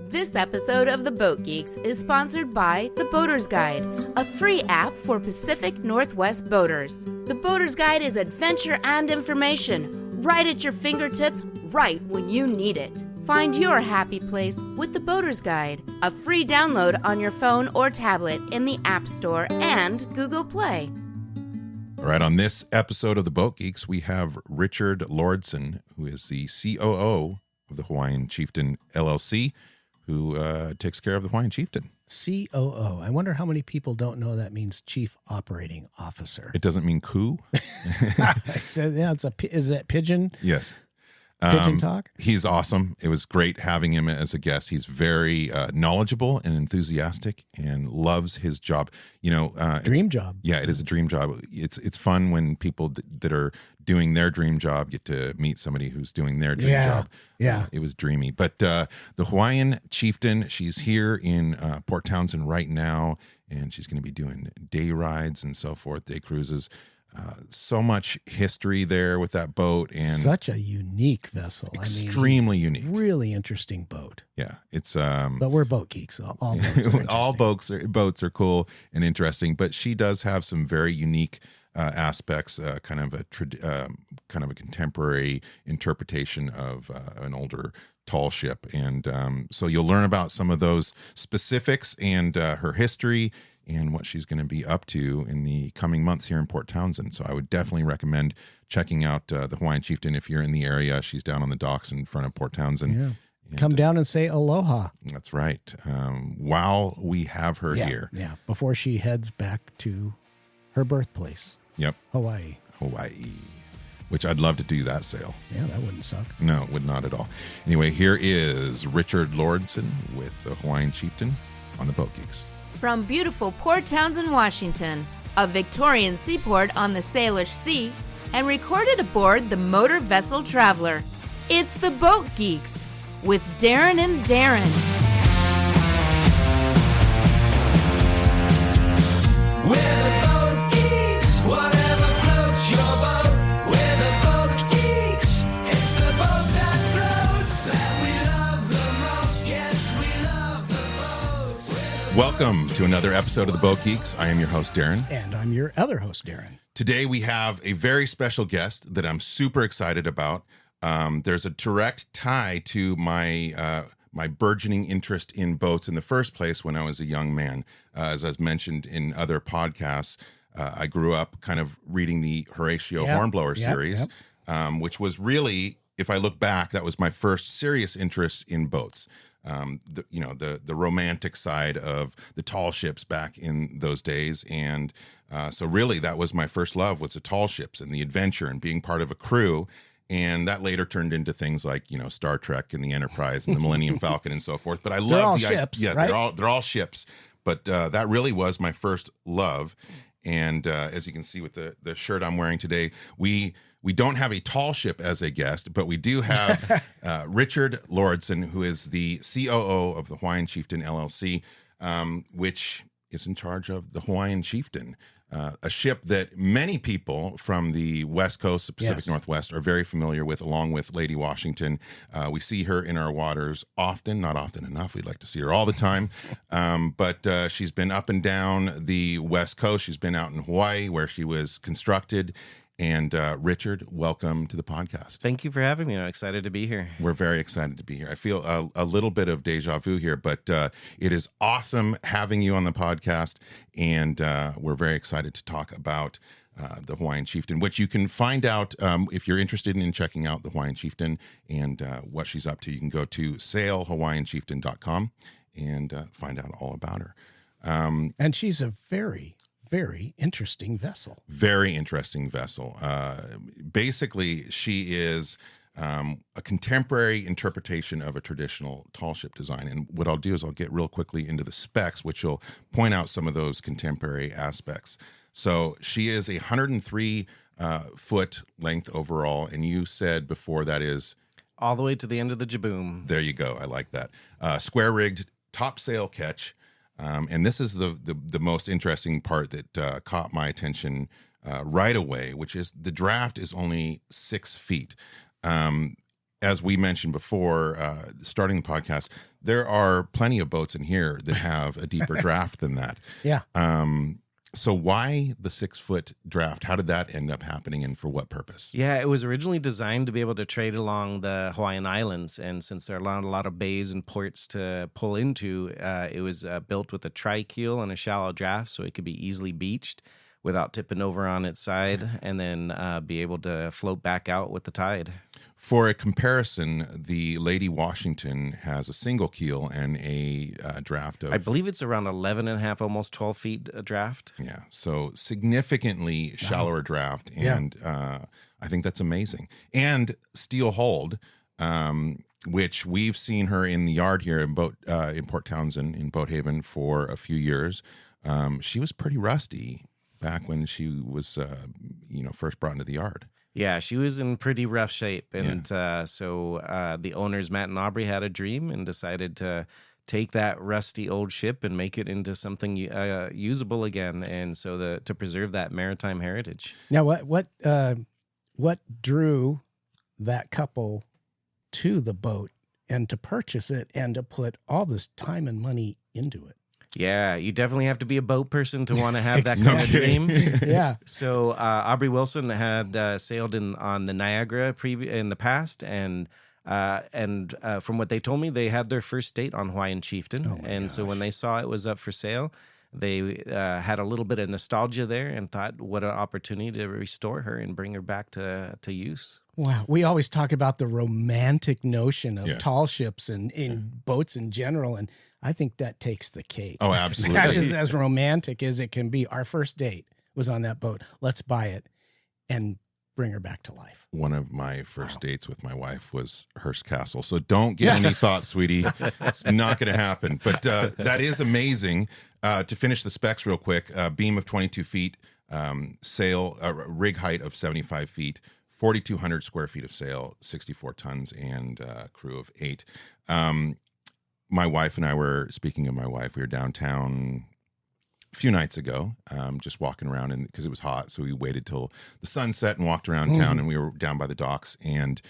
This episode of the Boat Geeks is sponsored by The Boater's Guide, a free app for Pacific Northwest boaters. The Boater's Guide is adventure and information, right at your fingertips, right when you need it. Find your happy place with The Boater's Guide, a free download on your phone or tablet in the App Store and Google Play. All right, on this episode of the Boat Geeks, we have Richard Lauridsen, who is the COO of the Hawaiian Chieftain LLC, who takes care of the Hawaiian Chieftain. COO. I wonder how many people don't know that means Chief Operating Officer. It doesn't mean coup? So, yeah, is it pigeon? Yes. Pigeon talk? He's awesome. It was great having him as a guest. He's very knowledgeable and enthusiastic and loves his job. You know, Dream job. Yeah, it is a dream job. It's fun when people that are doing their dream job get to meet somebody who's doing their dream job. Yeah. It was dreamy. But the Hawaiian Chieftain, she's here in Port Townsend right now, and she's going to be doing day rides and so forth, day cruises. So much history there with that boat, and such a unique vessel. Extremely unique. Really interesting boat. Yeah, it's but we're boat geeks. All boats are all boats are cool and interesting. But she does have some very unique aspects, kind of a contemporary interpretation of an older tall ship, and so you'll learn about some of those specifics and her history and what she's going to be up to in the coming months here in Port Townsend. So I would definitely recommend checking out the Hawaiian Chieftain if you're in the area. She's down on the docks in front of Port Townsend. Yeah. And, come down and say aloha. That's right. While we have her here. Yeah, before she heads back to her birthplace. Yep. Hawaii. Which I'd love to do that sail. Yeah, that wouldn't suck. No, it would not at all. Anyway, here is Richard Lauridsen with the Hawaiian Chieftain on the Boat Geeks. From beautiful Port Townsend, Washington, a Victorian seaport on the Salish Sea, and recorded aboard the motor vessel Traveler, it's the Boat Geeks with Daeron and Darren. We're the Boat Geeks, whatever floats your boat. We're the Boat Geeks, it's the boat that floats that we love the most. Yes, we love the boats. Welcome to another episode of the Boat Geeks. I am your host, Darren. And I'm your other host, Darren. Today we have a very special guest that I'm super excited about. There's a direct tie to my my burgeoning interest in boats in the first place when I was a young man. As I've mentioned in other podcasts, I grew up kind of reading the Horatio Hornblower series, which was really, if I look back, that was my first serious interest in boats. The romantic side of the tall ships back in those days. And so really that was my first love, was the tall ships and the adventure and being part of a crew. And that later turned into things like, you know, Star Trek and the Enterprise and the Millennium Falcon and so forth. But I love the ships, yeah, right? they're all ships. But that really was my first love. And as you can see with the shirt I'm wearing today, we don't have a tall ship as a guest, but we do have Richard Lauridsen, who is the COO of the Hawaiian Chieftain LLC, which is in charge of the Hawaiian Chieftain, a ship that many people from the West Coast, the Pacific Northwest, are very familiar with, along with Lady Washington. We see her in our waters often, not often enough. We'd like to see her all the time. But she's been up and down the West Coast. She's been out in Hawaii where she was constructed. And Richard, welcome to the podcast. Thank you for having me. I'm excited to be here. We're very excited to be here. I feel a little bit of deja vu here, but it is awesome having you on the podcast. And we're very excited to talk about the Hawaiian Chieftain, which you can find out if you're interested in checking out the Hawaiian Chieftain and what she's up to. You can go to sailhawaiianchieftain.com and find out all about her. And she's a very interesting vessel. Very interesting vessel. Basically, she is a contemporary interpretation of a traditional tall ship design. And what I'll do is I'll get real quickly into the specs, which will point out some of those contemporary aspects. So she is 103 foot length overall. And you said before that is... all the way to the end of the jaboom. There you go. I like that. Square rigged top sail catch. And this is the most interesting part that caught my attention right away, which is the draft is only 6 feet. as we mentioned before, starting the podcast, there are plenty of boats in here that have a deeper draft than that. Yeah. So why the 6-foot draft? How did that end up happening, and for what purpose? Yeah, it was originally designed to be able to trade along the Hawaiian Islands. And since there are a lot of bays and ports to pull into, it was built with a tri-keel and a shallow draft, so it could be easily beached without tipping over on its side, and then be able to float back out with the tide. For a comparison, the Lady Washington has a single keel and a draft of... I believe it's around 11 and a half, almost 12 feet a draft. Yeah, so significantly shallower draft, and I think that's amazing. And steel hold, which we've seen her in the yard here in Port Townsend, in Boat Haven, for a few years. She was pretty rusty back when she was, first brought into the yard. Yeah, she was in pretty rough shape. And so the owners, Matt and Aubrey, had a dream and decided to take that rusty old ship and make it into something usable again. And so to preserve that maritime heritage. Now, what drew that couple to the boat and to purchase it and to put all this time and money into it? Yeah, you definitely have to be a boat person to want to have that kind of dream. Yeah. So Aubrey Wilson had sailed on the Niagara in the past, and from what they told me, they had their first date on Hawaiian Chieftain. So when they saw it was up for sale, they had a little bit of nostalgia there and thought, what an opportunity to restore her and bring her back to use. Wow. We always talk about the romantic notion of tall ships and in boats in general, and I think that takes the cake. Oh, absolutely. That is as romantic as it can be. Our first date was on that boat. Let's buy it and bring her back to life. One of my first dates with my wife was Hearst Castle. So don't get any thoughts, sweetie. It's not going to happen. But that is amazing. To finish the specs real quick, beam of 22 feet, sail, rig height of 75 feet, 4,200 square feet of sail, 64 tons, and crew of 8. My wife and I were, speaking of my wife, we were downtown a few nights ago, just walking around, and because it was hot, so we waited till the sun set and walked around town, and we were down by the docks, and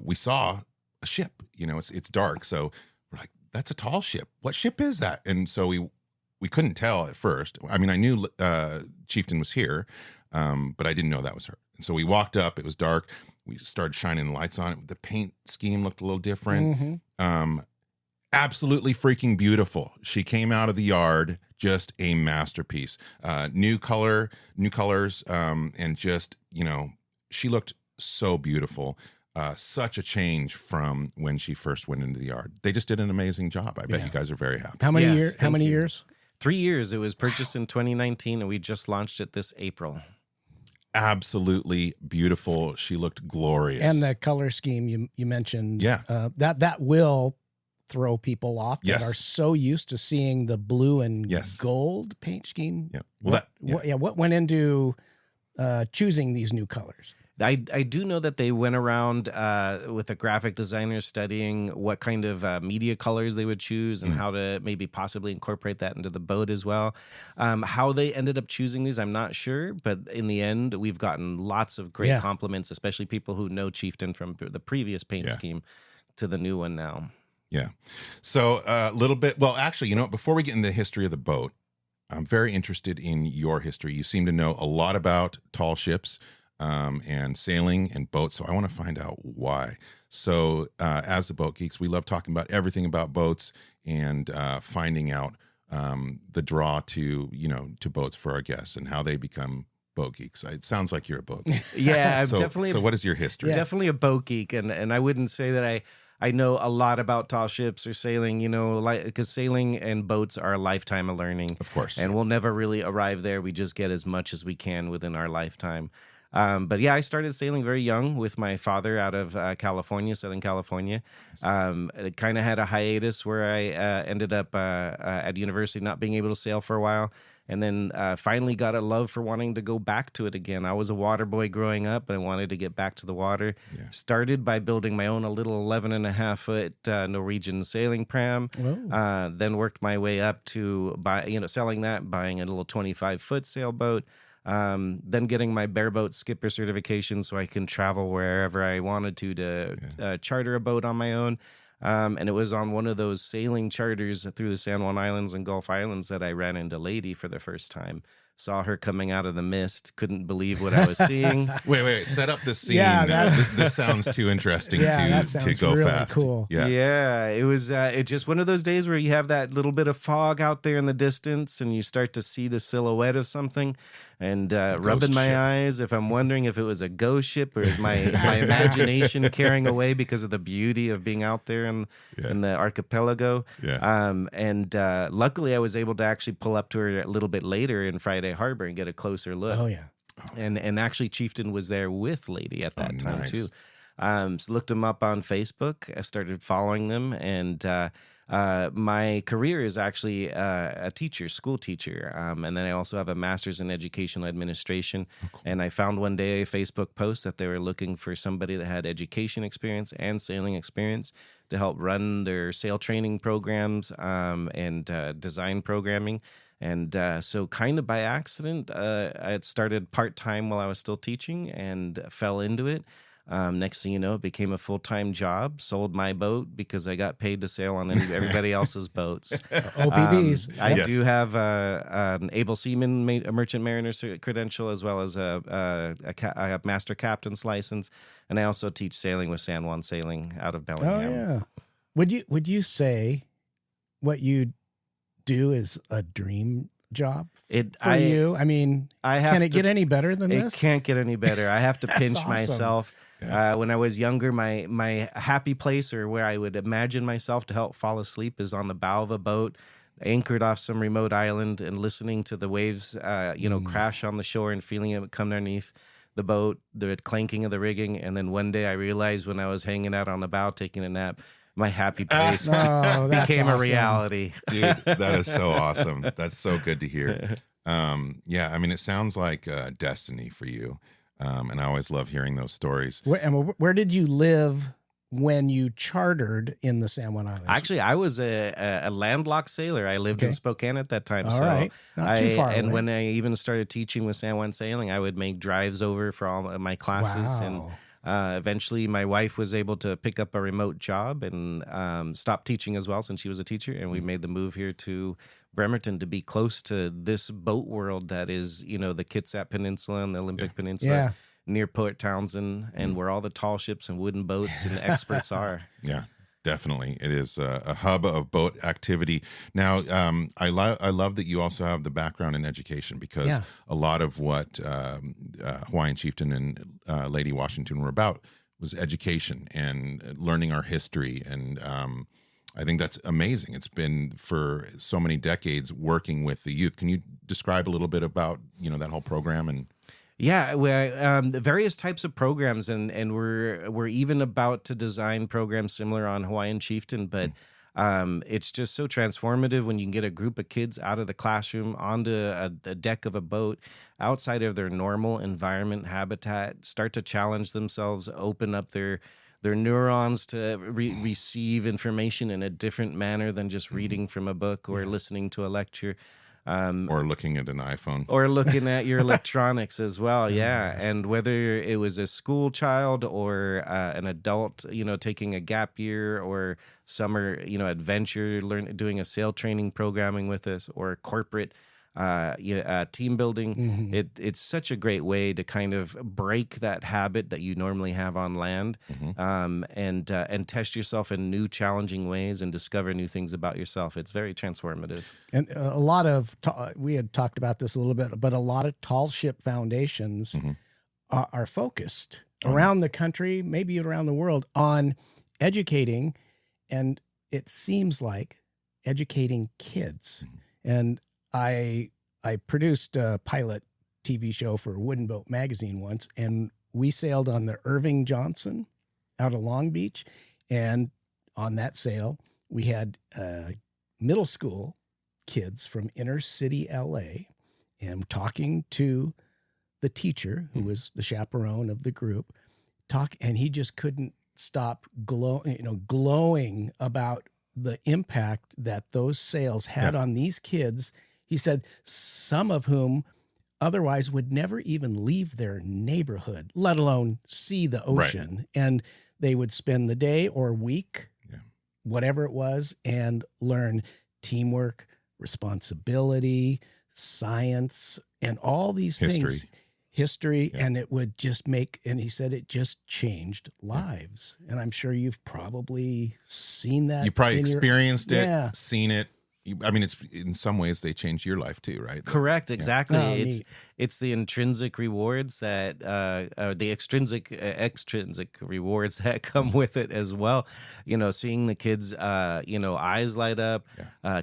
we saw a ship. It's dark, so we're like, that's a tall ship. What ship is that? And so we couldn't tell at first. I mean, I knew Chieftain was here, but I didn't know that was her. And so we walked up. It was dark. We started shining the lights on it. The paint scheme looked a little different. Absolutely freaking beautiful. She came out of the yard, just a masterpiece. New colors, and just, she looked so beautiful. Such a change from when she first went into the yard. They just did an amazing job. I bet you guys are very happy. How many Yes, years? How thank many you. years? 3 years. It was purchased in 2019, and we just launched it this April. Absolutely beautiful. She looked glorious. And the color scheme you mentioned, Yeah. that will throw people off that Yes. are so used to seeing the blue and Yes. gold paint scheme. Yeah. Well, What went into choosing these new colors? I do know that they went around with the graphic designers studying what kind of media colors they would choose and how to maybe possibly incorporate that into the boat as well. How they ended up choosing these, I'm not sure. But in the end, we've gotten lots of great compliments, especially people who know Chieftain from the previous paint scheme to the new one now. Yeah. So a little bit, well, actually, before we get into the history of the boat, I'm very interested in your history. You seem to know a lot about tall ships and sailing and boats. So I want to find out why. So as the Boat Geeks, we love talking about everything about boats and finding out the draw to boats for our guests and how they become boat geeks. It sounds like you're a boat geek. Yeah, I'm So definitely what is your history? definitely a boat geek, and I wouldn't say that I know a lot about tall ships or sailing, because sailing and boats are a lifetime of learning. Of course. And we'll never really arrive there. We just get as much as we can within our lifetime. But yeah, I started sailing very young with my father out of California, Southern California. It kind of had a hiatus where I ended up at university not being able to sail for a while. And then finally got a love for wanting to go back to it again. I was a water boy growing up, and I wanted to get back to the water. Yeah. Started by building my own, a little 11.5-foot Norwegian sailing pram. Then worked my way up to selling that, buying a little 25-foot sailboat. Then getting my bareboat skipper certification so I can travel wherever I wanted to charter a boat on my own. And it was on one of those sailing charters through the San Juan Islands and Gulf Islands that I ran into Lady for the first time. Saw her coming out of the mist. Couldn't believe what I was seeing. Wait. Set up the scene. Yeah, this sounds too interesting that to sounds go really fast. cool. Yeah, it was it's just one of those days where you have that little bit of fog out there in the distance and you start to see the silhouette of something and rubbing my ship. eyes if I'm wondering if it was a ghost ship or is my imagination carrying away because of the beauty of being out there in the archipelago. Yeah. And luckily I was able to actually pull up to her a little bit later in Friday Harbor and get a closer look. Oh, yeah. And actually Chieftain was there with Lady at that time nice. too. So looked them up on Facebook. I started following them, and my career is actually a teacher, school teacher, and then I also have a master's in educational administration. Oh, cool. And I found one day a Facebook post that they were looking for somebody that had education experience and sailing experience to help run their sail training programs and design programming. And so kind of by accident, I had started part-time while I was still teaching and fell into it. Next thing you know, it became a full-time job, sold my boat because I got paid to sail on everybody else's boats. OPBs. I Yes. do have an able seaman, a merchant mariner credential, as well as I have master captain's license. And I also teach sailing with San Juan Sailing out of Oh, Bellingham. yeah. Would you say what you do is a dream job for you? I mean, can it get any better than It this? can't get any better. I have to That's pinch awesome. myself. Yeah. When I was younger, my happy place or where I would imagine myself to help fall asleep is on the bow of a boat, anchored off some remote island and listening to the waves, crash on the shore and feeling it come underneath the boat, the clanking of the rigging. And then one day I realized when I was hanging out on the bow taking a nap, my happy place Oh, that's became a awesome. reality. Dude, that is so awesome. That's so good to hear. Yeah, I mean, it sounds like destiny for you. And I always love hearing those stories. Where did you live when you chartered in the San Juan Islands? Actually, I was a landlocked sailor. I lived in Okay. Spokane at that time. All so right. Not too far And away. when I even started teaching with San Juan Sailing, I would make drives over for all of my classes. Wow. And eventually my wife was able to pick up a remote job and stop teaching as well since she was a teacher. And we made the move here to Bremerton to be close to this boat world that is, the Kitsap Peninsula and the Olympic Peninsula. Yeah. Near Port Townsend, and where all the tall ships and wooden boats and experts are. Yeah, definitely. It is a hub of boat activity. Now, I love that you also have the background in education because a lot of what Hawaiian Chieftain and Lady Washington were about was education and learning our history. And I think that's amazing. It's been for so many decades working with the youth. Can you describe a little bit about, that whole program and Yeah, the various types of programs, and we're even about to design programs similar on Hawaiian Chieftain, but it's just so transformative when you can get a group of kids out of the classroom onto a deck of a boat, outside of their normal environment habitat, start to challenge themselves, open up their neurons to receive information in a different manner than just reading from a book or listening to a lecture. or looking at an iPhone. Or looking at your electronics as well, yeah. And whether it was a school child or an adult, taking a gap year or summer, adventure, doing a sail training programming with us, or corporate team building. It's such a great way to kind of break that habit that you normally have on land, and test yourself in new challenging ways and discover new things about yourself. It's very transformative. And a lot of, we had talked about this a little bit, but a lot of tall ship foundations are focused around the country, maybe around the world, on educating, and it seems like educating kids. And I produced a pilot TV show for Wooden Boat Magazine once, and we sailed on the Irving Johnson out of Long Beach. And on that sail, we had middle school kids from inner city LA, and talking to the teacher, who was the chaperone of the group, and he just couldn't stop glowing about the impact that those sails had on these kids. He said some of whom otherwise would never even leave their neighborhood, let alone see the ocean. And they would spend the day or week, whatever it was, and learn teamwork, responsibility, science, and all these things. History, and it would just and he said it just changed lives. And I'm sure you've probably seen that. You probably experienced it, Yeah. seen it. I mean, it's in some ways they changed your life too, right? Correct, exactly. Oh, It's the intrinsic rewards that the extrinsic rewards that come with it as well. You know, seeing the kids, eyes light up,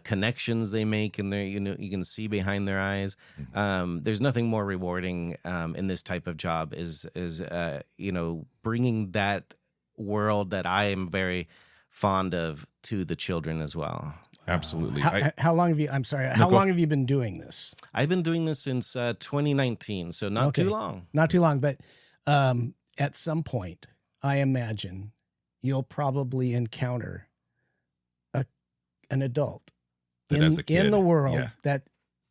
connections they make, and you can see behind their eyes. There's nothing more rewarding in this type of job is bringing that world that I am very fond of to the children as well. Absolutely. How long have you? I'm sorry. How long have you been doing this? I've been doing this since 2019, so not too long. Not too long, but at some point, I imagine you'll probably encounter an adult That as a kid, in the world that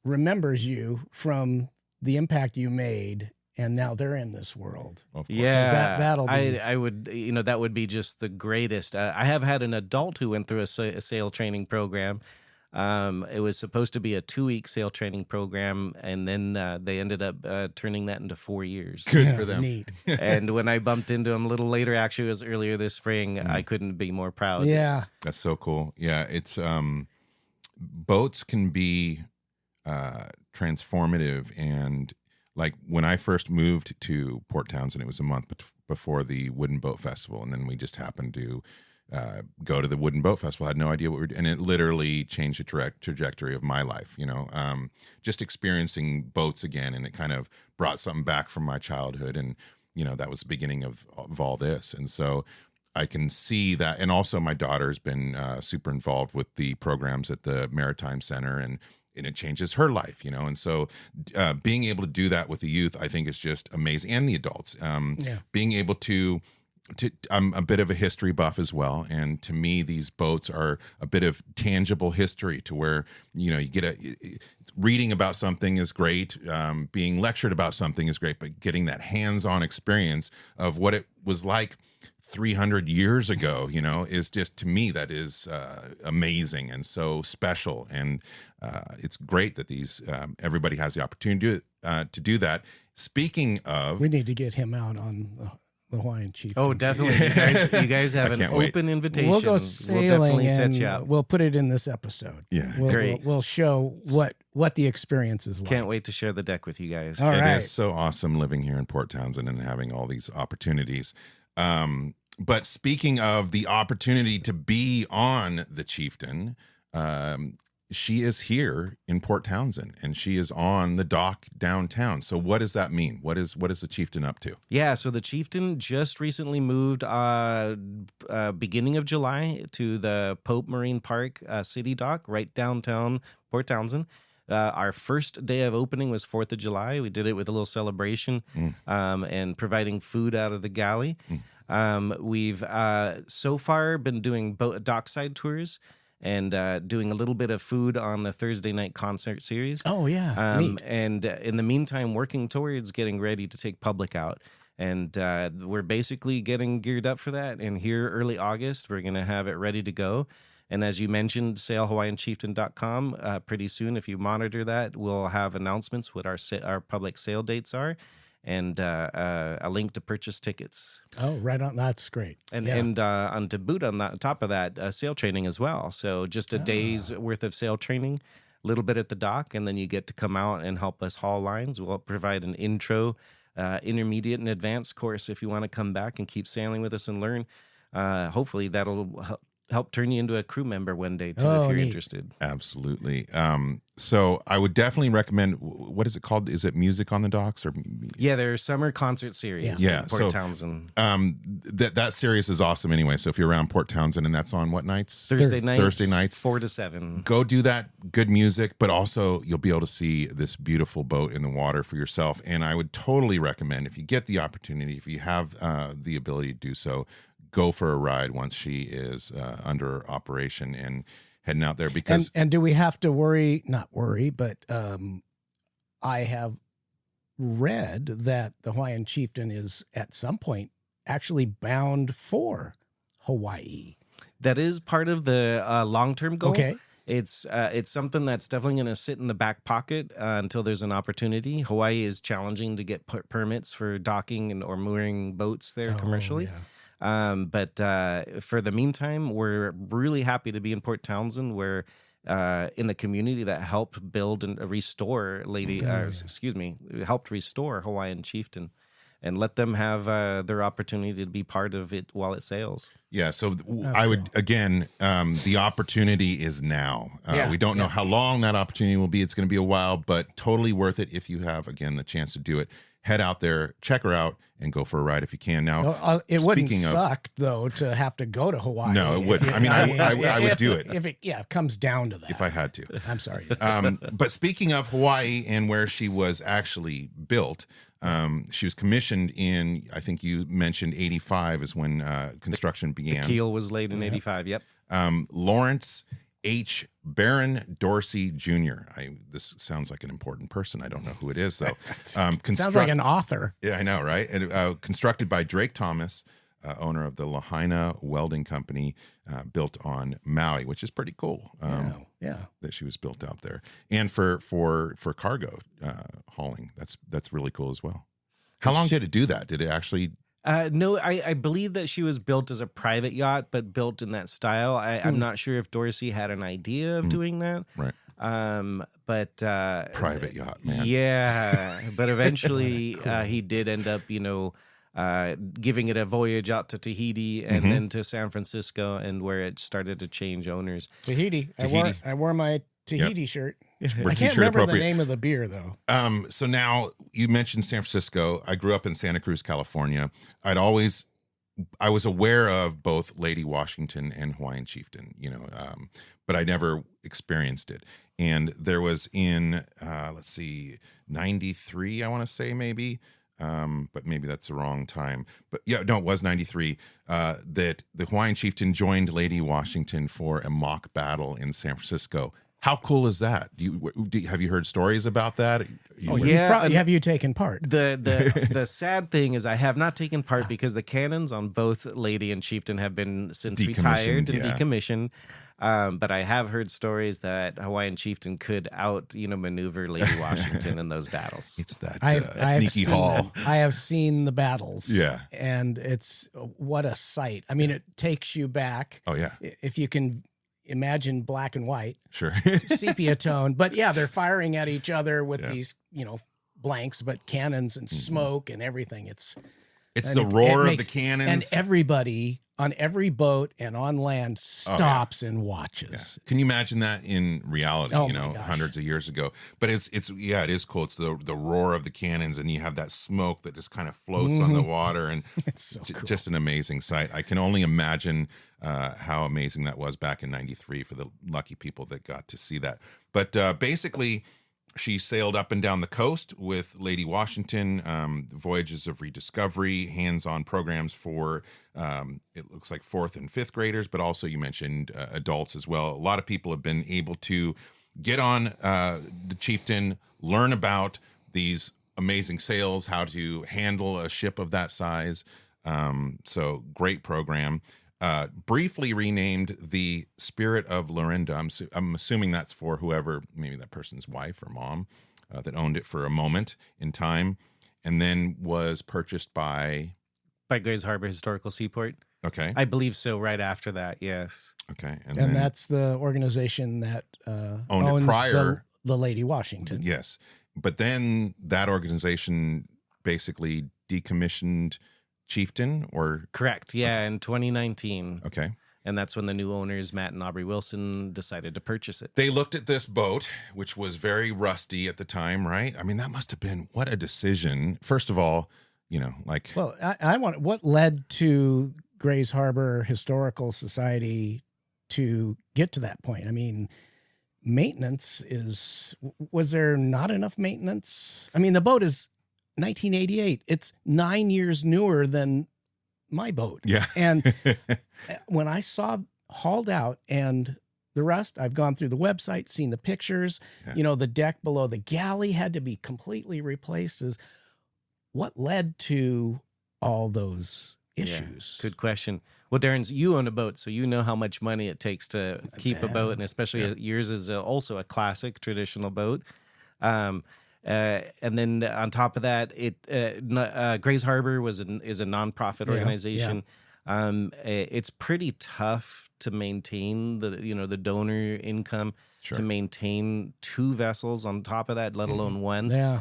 remembers you from the impact you made, and now they're in this world. Of course. Yeah, that'll be. I would, that would be just the greatest. I have had an adult who went through a sail training program. It was supposed to be a 2-week sail training program, and then they ended up turning that into 4 years. Good for them. Neat. And when I bumped into him a little later, actually it was earlier this spring, I couldn't be more proud. Yeah. That's so cool. Yeah, it's boats can be transformative. And like when I first moved to Port Townsend, it was a month before the Wooden Boat Festival, and then we just happened to go to the Wooden Boat Festival. I had no idea what we were doing, and it literally changed the trajectory of my life. Just experiencing boats again, and it kind of brought something back from my childhood, and that was the beginning of all this. And so I can see that, and also my daughter's been super involved with the programs at the Maritime Center, and it changes her life, and so being able to do that with the youth, I think is just amazing, and the adults. Being able to I'm a bit of a history buff as well, and to me these boats are a bit of tangible history, to where you get reading about something is great, being lectured about something is great, but getting that hands-on experience of what it was like 300 years ago, is just, to me, that is amazing and so special. And it's great that everybody has the opportunity to do that. Speaking of, We need to get him out on the Hawaiian Chieftain. Oh, definitely. You guys have an open invitation. We'll go We'll sailing, definitely set and you up. we'll put it in this episode. Yeah. Great. We'll show what the experience is like. Can't wait to share the deck with you guys. All it right. is so awesome living here in Port Townsend and having all these opportunities. But speaking of the opportunity to be on the Chieftain, she is here in Port Townsend, and she is on the dock downtown. So what does that mean? What is the Chieftain up to? Yeah, so the Chieftain just recently moved beginning of July to the Pope Marine Park City Dock right downtown Port Townsend. Our first day of opening was 4th of July. We did it with a little celebration and providing food out of the galley. We've so far been doing dockside tours and doing a little bit of food on the Thursday night concert series. Oh, yeah. Neat. And in the meantime, working towards getting ready to take public out. And we're basically getting geared up for that. And here early August, we're going to have it ready to go. And as you mentioned, sailhawaiianchieftain.com, pretty soon, if you monitor that, we'll have announcements what our public sale dates are, and a link to purchase tickets. Oh, right on. That's great. And to boot on top of that, sail training as well. So just a day's worth of sail training, a little bit at the dock, and then you get to come out and help us haul lines. We'll provide an intro, intermediate, and advanced course if you want to come back and keep sailing with us and learn. Hopefully that'll help turn you into a crew member one day too, if you're interested. Absolutely. So I would definitely recommend, what is it called? Is it Music on the Docks? Or yeah, there's summer concert series in Port Townsend. That series is awesome anyway. So if you're around Port Townsend, and that's on what nights? Thursday nights 4 to 7. Go do that. Good music, but also you'll be able to see this beautiful boat in the water for yourself. And I would totally recommend, if you get the opportunity, if you have the ability to do so, go for a ride once she is under operation and heading out there. Because and do we have to worry? Not worry, but I have read that the Hawaiian Chieftain is at some point actually bound for Hawaii. That is part of the long-term goal. Okay. It's something that's definitely going to sit in the back pocket until there's an opportunity. Hawaii is challenging to get permits for docking and or mooring boats there commercially. Yeah. But for the meantime, we're really happy to be in Port Townsend, where in the community that helped build and restore helped restore Hawaiian Chieftain, and let them have their opportunity to be part of it while it sails. Yeah, so I would, again, the opportunity is now. We don't know how long that opportunity will be. It's going to be a while, but totally worth it if you have, again, the chance to do it. Head out there, check her out, and go for a ride if you can. Now, it wouldn't suck, though, to have to go to Hawaii. No, it wouldn't. I would do it. If it comes down to that. If I had to. I'm sorry. But speaking of Hawaii and where she was actually built, she was commissioned in, I think you mentioned 85 is when construction began. The keel was laid in 85, yep. Lawrence H. Baron Dorsey Jr. This sounds like an important person. I don't know who it is, though. Sounds like an author. Yeah, I know, right? And, constructed by Drake Thomas, owner of the Lahaina Welding Company, built on Maui, which is pretty cool. That she was built out there, and for cargo hauling. That's really cool as well. How long did it do that? Did it actually? No, I believe that she was built as a private yacht, but built in that style. I'm not sure if Dorsey had an idea of doing that. Right. But private yacht, man. Yeah, but eventually he did end up, giving it a voyage out to Tahiti and then to San Francisco, and where it started to change owners. Tahiti. I wore my Tahiti shirt. We're I can't remember the name of the beer, though. So now you mentioned San Francisco. I grew up in Santa Cruz, California. I was aware of both Lady Washington and Hawaiian Chieftain, but I never experienced it. And there was in, 93, I want to say maybe, but maybe that's the wrong time. But yeah, no, it was 93, that the Hawaiian Chieftain joined Lady Washington for a mock battle in San Francisco. How cool is that? Have you heard stories about that? Have you taken part? The sad thing is I have not taken part because the cannons on both Lady and Chieftain have been since retired and decommissioned. But I have heard stories that Hawaiian Chieftain could maneuver Lady Washington in those battles. It's that sneaky haul. I have seen the battles. Yeah. And it's what a sight. I mean, it takes you back. Oh, yeah. If you can imagine black and white. Sure. Sepia tone. But yeah, they're firing at each other with these, blanks, but cannons and smoke and everything. It's the roar of the cannons. And everybody on every boat and on land stops and watches. Yeah. Can you imagine that in reality, hundreds of years ago? But it is cool. It's the roar of the cannons, and you have that smoke that just kind of floats on the water, and it's so cool. Just an amazing sight. I can only imagine how amazing that was back in 93 for the lucky people that got to see that. But basically, she sailed up and down the coast with Lady Washington, voyages of rediscovery, hands-on programs for, it looks like 4th and 5th graders, but also you mentioned adults as well. A lot of people have been able to get on the Chieftain, learn about these amazing sails, how to handle a ship of that size. So great program. Briefly renamed the Spirit of Laurinda. I'm assuming that's for whoever, maybe that person's wife or mom, that owned it for a moment in time, and then was purchased by Grays Harbor Historical Seaport. Okay, I believe so. Right after that, yes. Okay, and then, that's the organization that owned it prior, the Lady Washington. Yes, but then that organization basically decommissioned Chieftain, or correct, yeah, in 2019. Okay, and that's when the new owners, Matt and Aubrey Wilson, decided to purchase it. They looked at this boat, which was very rusty at the time, right? I mean, that must have been what a decision. First of all, well, I want what led to Grays Harbor Historical Society to get to that point. I mean, maintenance was there not enough maintenance? I mean, the boat is 1988. It's 9 years newer than my boat. Yeah. And when I saw hauled out and the rust. I've gone through the website, seen the pictures. Yeah. You know, the deck below the galley had to be completely replaced. What led to all those issues? Good question. Well, Darren's, you own a boat, so you know how much money it takes to keep a boat, and especially yours is also a classic traditional boat. And then on top of that, Grays Harbor is a nonprofit organization. It's pretty tough to maintain the donor income to maintain 2 vessels on top of that, let alone one. Yeah.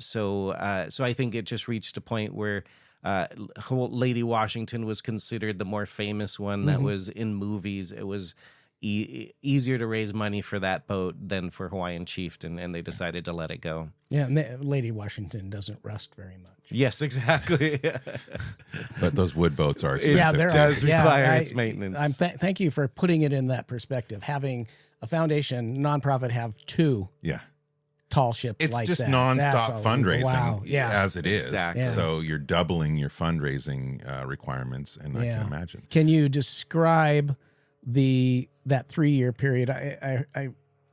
So I think it just reached a point where Lady Washington was considered the more famous one that was in movies. It was easier to raise money for that boat than for Hawaiian Chieftain, and they decided to let it go. Yeah, and Lady Washington doesn't rust very much. Yes, exactly. But those wood boats are expensive. It does require its maintenance. Thank you for putting it in that perspective. Having a foundation nonprofit have 2 tall ships It's like just that. nonstop fundraising Wow. as it is. Exactly. So you're doubling your fundraising requirements, and I can imagine. Can you describe that 3-year period?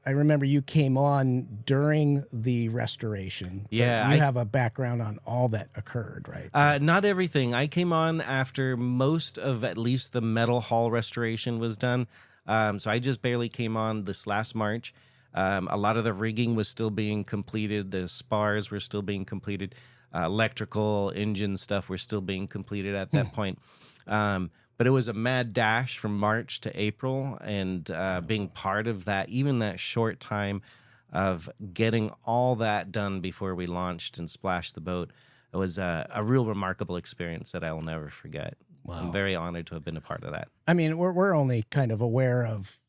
I remember you came on during the restoration. Yeah, you have a background on all that occurred, right? Not everything. I came on after most of at least the metal hull restoration was done. So I just barely came on this last March. A lot of the rigging was still being completed. The spars were still being completed. Electrical, engine stuff were still being completed at that point. But it was a mad dash from March to April, and being part of that, even that short time of getting all that done before we launched and splashed the boat, it was a real remarkable experience that I will never forget. Wow. I'm very honored to have been a part of that. I mean, we're only kind of aware of,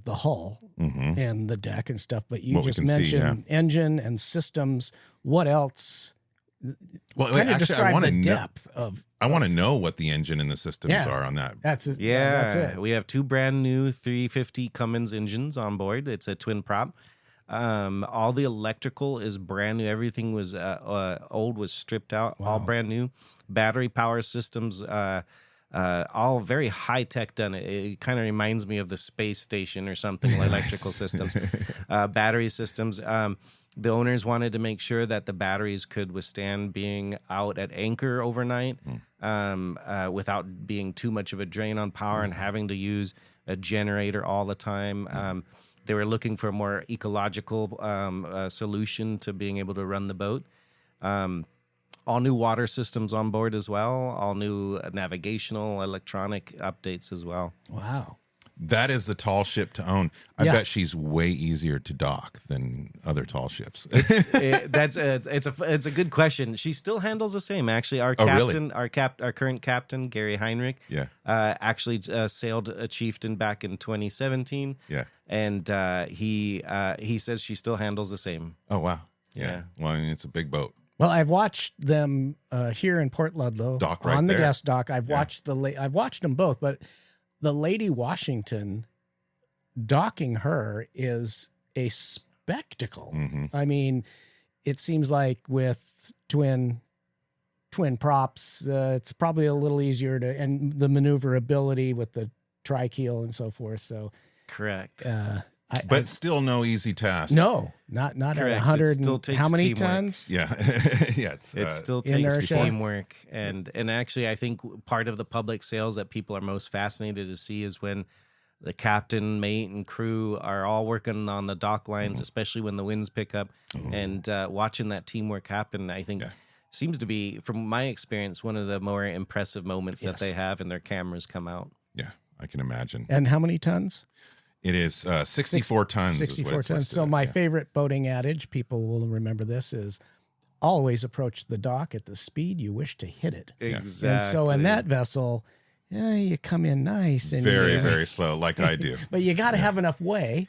the hull and the deck and stuff, but you just mentioned engine and systems. What else? Well, kind of actually, describe the depth of. I want to know what the engine and the systems are on that. That's it. Yeah, that's it. We have 2 brand new 350 Cummins engines on board. It's a twin prop. All the electrical is brand new. Everything was old, was stripped out, all brand new. Battery power systems, all very high tech done. It kind of reminds me of the space station or something. Electrical systems, battery systems. The owners wanted to make sure that the batteries could withstand being out at anchor overnight without being too much of a drain on power and having to use a generator all the time. They were looking for a more ecological solution to being able to run the boat. All new water systems on board as well. All new navigational, electronic updates as well. Wow. That is a tall ship to own. I bet she's way easier to dock than other tall ships. It's a good question. She still handles the same. Actually, our captain, really? our current captain, Gary Heinrich, actually sailed a Chieftain back in 2017. Yeah, and he says she still handles the same. Oh wow. Yeah. Well, I mean, it's a big boat. Well, I've watched them here in Port Ludlow dock right on the there. guest dock. I've watched I've watched them both, but the Lady Washington, docking her is a spectacle. I mean, it seems like with twin props, it's probably a little easier and the maneuverability with the tri-keel and so forth. So correct. But still no easy task. No, not at 100. It still takes how many teamwork. tons? Yeah. Yeah. It still takes inertia. teamwork. And actually, I think part of the public sales that people are most fascinated to see is when the captain, mate, and crew are all working on the dock lines, especially when the winds pick up. And watching that teamwork happen, I think, seems to be, from my experience, one of the more impressive moments that they have, and their cameras come out. Yeah, I can imagine. And how many tons? It is 64 tons. 64 tons. So my favorite boating adage, people will remember this, is always approach the dock at the speed you wish to hit it. Exactly. And so in that vessel, you come in nice and very, very slow, like I do. But you got to have enough way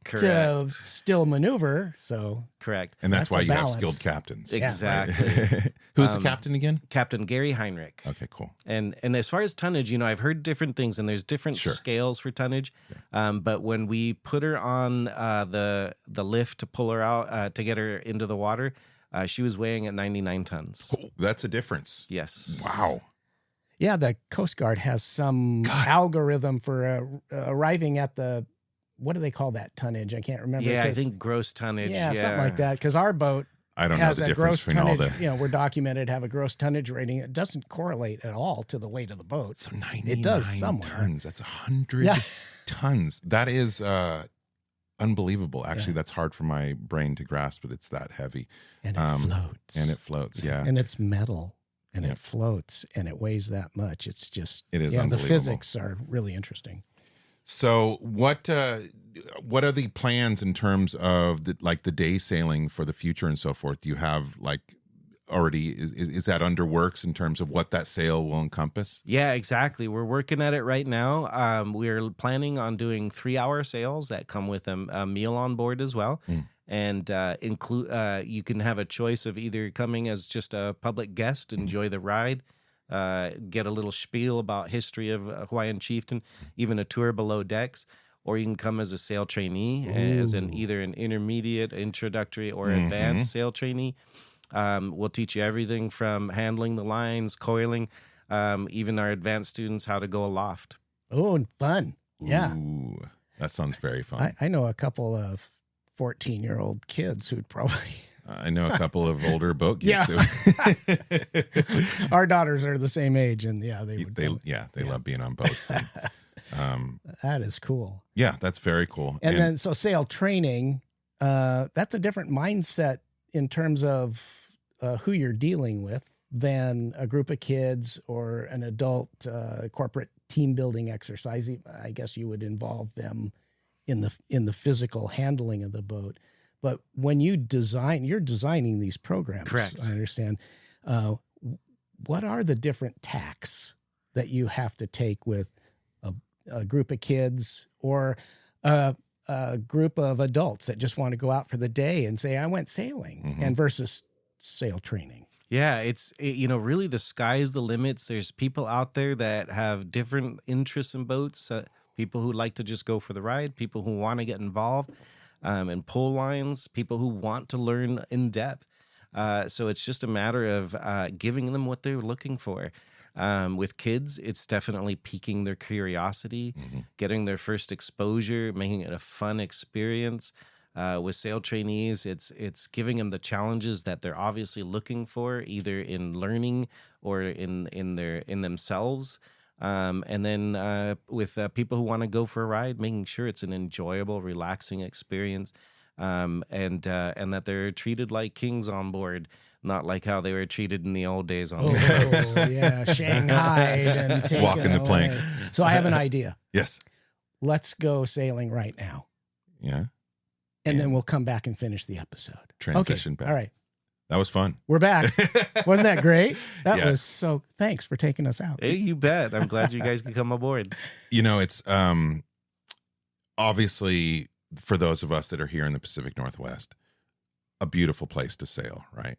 to still maneuver. So correct. And that's why you balance. have skilled captains. Exactly. Right? Who's the captain again? Captain Gary Heinrich. Okay, cool. And as far as tonnage, I've heard different things, and there's different scales for tonnage. But when we put her on the lift to pull her out, to get her into the water, she was weighing at 99 tons. Oh, that's a difference. Yes. Wow. Yeah, the Coast Guard has some algorithm for arriving at the what do they call that tonnage? I can't remember. Yeah, I 'cause- think gross tonnage. yeah, something like that. Because our boat I don't know has the a difference gross between all tonnage. the. You know, we're documented have a gross tonnage rating. It doesn't correlate at all to the weight of the boat. So 99 It does somewhere. tons. That's 100 Yeah. tons. That is unbelievable. Actually, that's hard for my brain to grasp, but it's that heavy. And it floats. And it floats, yeah. And it's metal. And Yeah. it floats. And it weighs that much. It's just. It is The unbelievable. physics are really interesting. So what are the plans in terms of the day sailing for the future and so forth? Do you have already is that under works in terms of what that sail will encompass? Yeah, exactly. We're working at it right now. We're planning on doing 3-hour sails that come with a meal on board as well. And include you can have a choice of either coming as just a public guest, enjoy the ride, get a little spiel about history of Hawaiian Chieftain, even a tour below decks, or you can come as a sail trainee, as either an intermediate, introductory, or advanced sail trainee. We'll teach you everything from handling the lines, coiling, even our advanced students how to go aloft. Oh, and fun. Yeah. Ooh, that sounds very fun. I know a couple of 14-year-old kids who'd probably. I know a couple of older boat Yeah. geeks. Our daughters are the same age, and yeah, they would. They love being on boats. And, That is cool. yeah, that's very cool. And then so sail training, that's a different mindset in terms of who you're dealing with than a group of kids or an adult corporate team building exercise. I guess you would involve them in the physical handling of the boat. But when you're designing these programs. Correct. I understand. What are the different tacks that you have to take with a group of kids or a group of adults that just want to go out for the day and say, I went sailing, and versus sail training? Yeah, really the sky is the limits. There's people out there that have different interests in boats, people who like to just go for the ride, people who want to get involved and pull lines, people who want to learn in depth. So it's just a matter of giving them what they're looking for. With kids, it's definitely piquing their curiosity, getting their first exposure, making it a fun experience. With sail trainees, it's giving them the challenges that they're obviously looking for, either in learning or in themselves. And then with people who want to go for a ride, making sure it's an enjoyable, relaxing experience, and that they're treated like kings on board, not like how they were treated in the old days on boats. Oh, yeah, Shanghai and taken Walking the plank. away. So I have an idea. yes. Let's go sailing right now, Yeah. and then we'll come back and finish the episode. Transition Okay. back. All right, That was fun. we're back. Wasn't that great? That Yeah. was so. Thanks for taking us out. Hey, you bet. I'm glad you guys could come aboard. It's obviously for those of us that are here in the Pacific Northwest, a beautiful place to sail, right?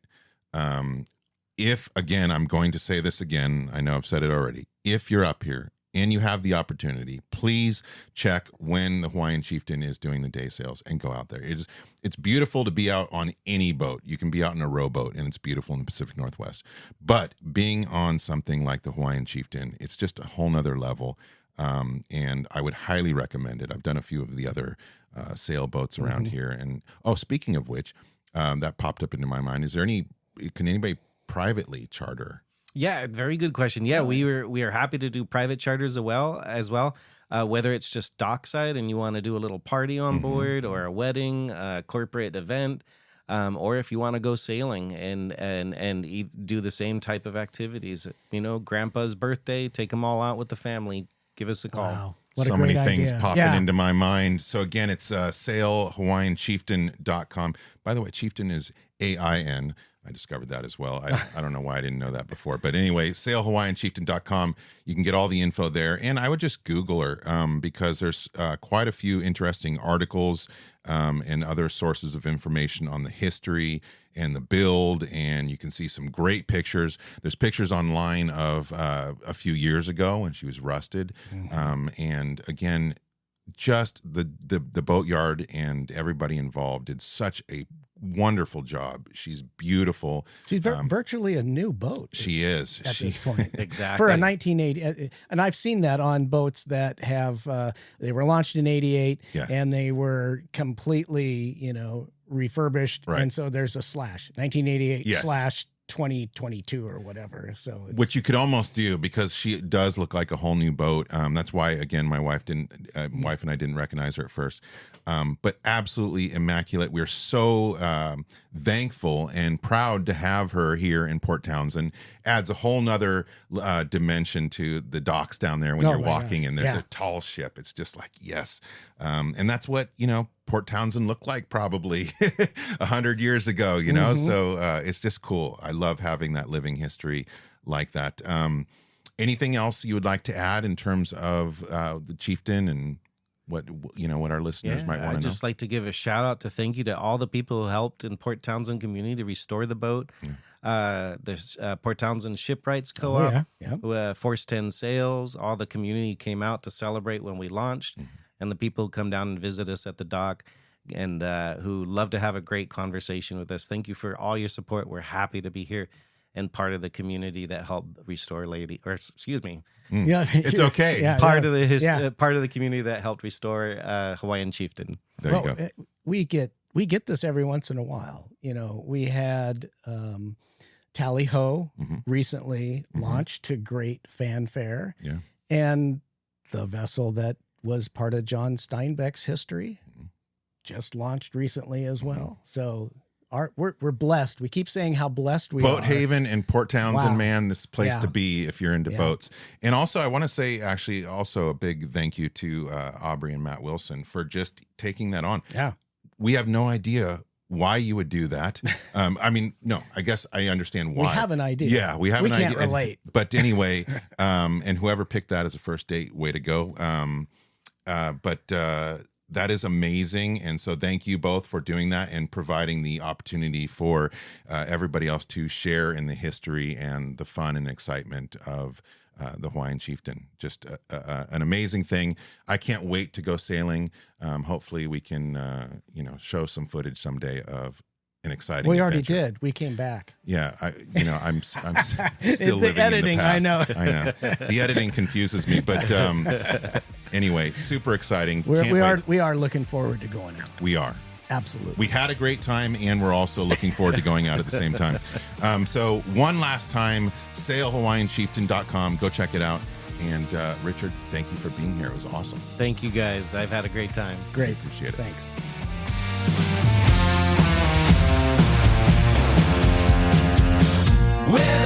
If, again, I'm going to say this again, I know I've said it already. If you're up here and you have the opportunity, please check when the Hawaiian Chieftain is doing the day sails and go out there. It's beautiful to be out on any boat. You can be out in a rowboat and it's beautiful in the Pacific Northwest. But being on something like the Hawaiian Chieftain, it's just a whole nother level. And I would highly recommend it. I've done a few of the other sailboats around here. And speaking of which, that popped up into my mind. Can anybody privately charter? Yeah, very good question. Yeah, we are happy to do private charters as well. Whether it's just dockside and you want to do a little party on board, or a wedding, a corporate event, or if you want to go sailing and do the same type of activities. Grandpa's birthday, take them all out with the family. Give us a call. Wow. What So a many great things idea. popping Yeah. into my mind. So again, it's sailhawaiianchieftain.com. By the way, Chieftain is AIN. I discovered that as well. I don't know why I didn't know that before. But anyway, sailhawaiianchieftain.com. You can get all the info there. And I would just Google her because there's quite a few interesting articles and other sources of information on the history and the build. And you can see some great pictures. There's pictures online of a few years ago when she was rusted. And again, just the boatyard and everybody involved did such a wonderful job. She's beautiful. She's virtually a new boat. She is. At this point. Exactly. For a 1980, and I've seen that on boats that have, they were launched in 88 Yeah. and they were completely, refurbished. Right. And so there's a slash, 1988 Yes. slash 2022 or whatever. So it's, Which you could almost do because she does look like a whole new boat. That's why, again, my wife and I didn't recognize her at first. But absolutely immaculate. We're so thankful and proud to have her here in Port Townsend. Adds a whole nother dimension to the docks down there when Oh you're my walking gosh. and there's Yeah. a tall ship. It's just like, yes. And that's what, Port Townsend looked like probably 100 years ago, So it's just cool. I love having that living history like that. Anything else you would like to add in terms of the Chieftain and what our listeners might want to I'd know? just like to give a shout out to thank you to all the people who helped in Port Townsend community to restore the boat. There's Port Townsend Shipwrights Co-op, Force 10 Sails. All the community came out to celebrate when we launched, and the people who come down and visit us at the dock and who love to have a great conversation with us. Thank you for all your support. We're happy to be here and part of the community that helped restore Yeah, It's okay. Yeah, part of the part of the community that helped restore Hawaiian Chieftain. There you go. We get this every once in a while. We had Tally Ho recently launched to great fanfare. Yeah. And the vessel that was part of John Steinbeck's history just launched recently as well. So we're blessed. We keep saying how blessed we Boat are. Haven and Port Townsend, Wow. man, this place to Yeah. be if you're into Yeah. boats. And also, I want to say, actually, also a big thank you to Aubrey and Matt Wilson for just taking that on. Yeah. We have no idea why you would do that. No, I guess I understand why. We have an idea. Yeah, we have We an can't idea. relate. But anyway, and whoever picked that as a first date, way to go. That is amazing. And so thank you both for doing that and providing the opportunity for everybody else to share in the history and the fun and excitement of the Hawaiian Chieftain. Just an amazing thing. I can't wait to go sailing. Hopefully we can, show some footage someday of an exciting We already adventure. did. We came back. Yeah, I'm still The living editing, in the I past. know. I know. The editing confuses me, but anyway, super exciting. We Can't wait. are looking forward to going out. We are. Absolutely. We had a great time, and we're also looking forward to going out at the same time. So one last time, sailhawaiianchieftain.com. Go check it out. And Richard, thank you for being here. It was awesome. Thank you guys. I've had a great time. Great. Appreciate it. Thanks. With